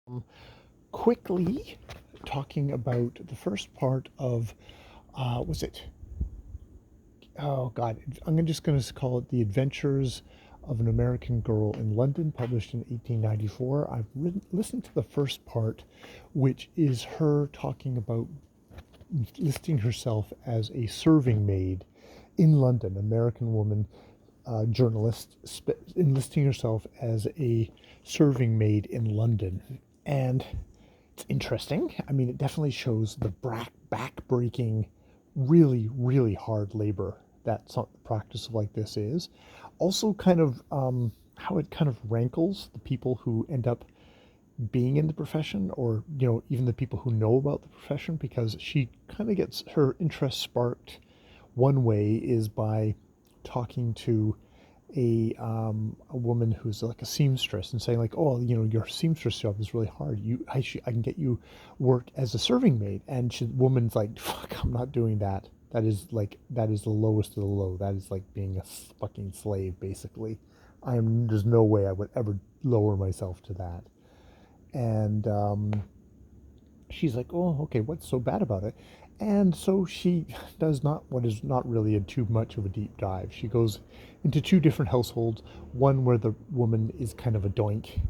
um, quickly talking about the first part of, was it? Oh God, I'm just going to call it The Adventures of an American Girl in London, published in 1894. I've listened to the first part, which is her talking about listing herself as a serving maid in London, American woman, journalist, enlisting herself as a serving maid in London. And it's interesting. I mean, it definitely shows the back-breaking, really, really hard labor that some practice like this is. Also, kind of how it kind of rankles the people who end up being in the profession, or even the people who know about the profession, because she kind of gets her interest sparked. One way is by talking to a woman who's like a seamstress and saying like, oh, your seamstress job is really hard. I can get you work as a serving maid. And woman's like, fuck, I'm not doing that. That is the lowest of the low. That is like being a fucking slave, basically. There's no way I would ever lower myself to that. And she's like, oh, okay, what's so bad about it? And so she does not what is not really too much of a deep dive. She goes into two different households, one where the woman is kind of a doink,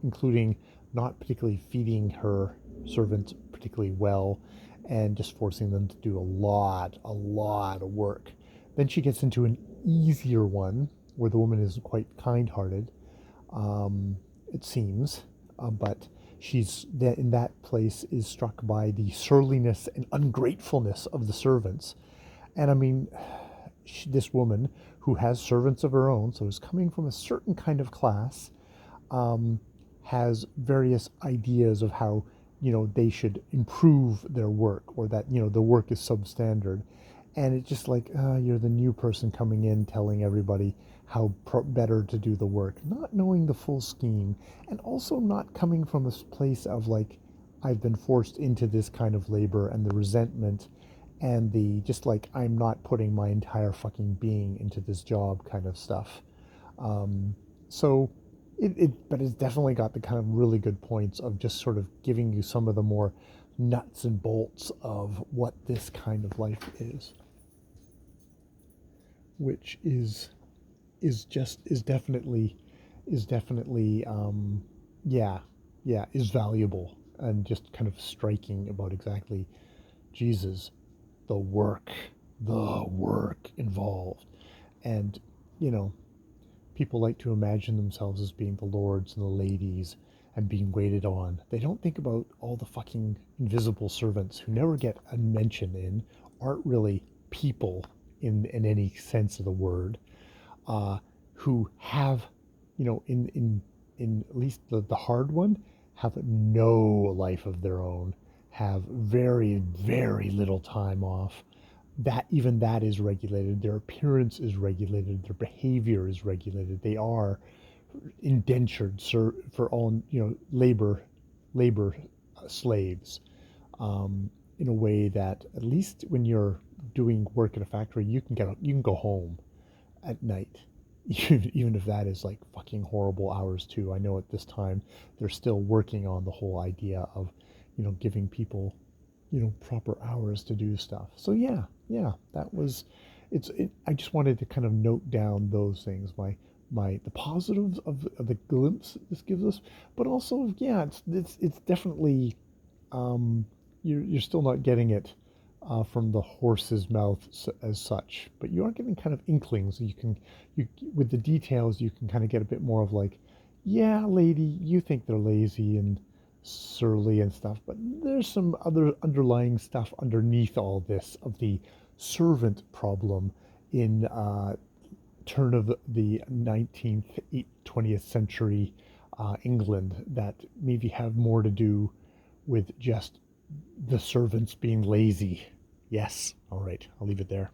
including not particularly feeding her servants particularly well, and just forcing them to do a lot of work. Then she gets into an easier one where the woman is quite kind-hearted, it seems, but she's in that place is struck by the surliness and ungratefulness of the servants. And I mean, this woman who has servants of her own, so is coming from a certain kind of class, has various ideas of how they should improve their work, or that the work is substandard. And it's just like, you're the new person coming in telling everybody how better to do the work, not knowing the full scheme, and also not coming from this place of like, I've been forced into this kind of labor, and the resentment, and the just like, I'm not putting my entire fucking being into this job kind of stuff. So but it's definitely got the kind of really good points of just sort of giving you some of the more nuts and bolts of what this kind of life which is definitely yeah, is valuable, and just kind of striking about exactly Jesus, the work involved. And you know people like to imagine themselves as being the lords and the ladies and being waited on. They don't think about all the fucking invisible servants who never get a mention in, aren't really people in any sense of the word, who have, in at least the hard one, have no life of their own, have very, very little time off. That is regulated. Their appearance is regulated. Their behavior is regulated. They are indentured for all labor slaves, in a way that at least when you're doing work at a factory, you can go home at night, even if that is like fucking horrible hours too. I know at this time they're still working on the whole idea of giving people proper hours to do stuff. So yeah, that was I just wanted to kind of note down those things, the positives of the glimpse this gives us, but also yeah, it's definitely, you're still not getting it from the horse's mouth as such, but you are getting kind of inklings. You with the details you can kind of get a bit more of like, yeah, lady, you think they're lazy and surly and stuff, but there's some other underlying stuff underneath all this of the servant problem in turn of the 19th, 20th century England, that maybe have more to do with just the servants being lazy. Yes, all right, I'll leave it there.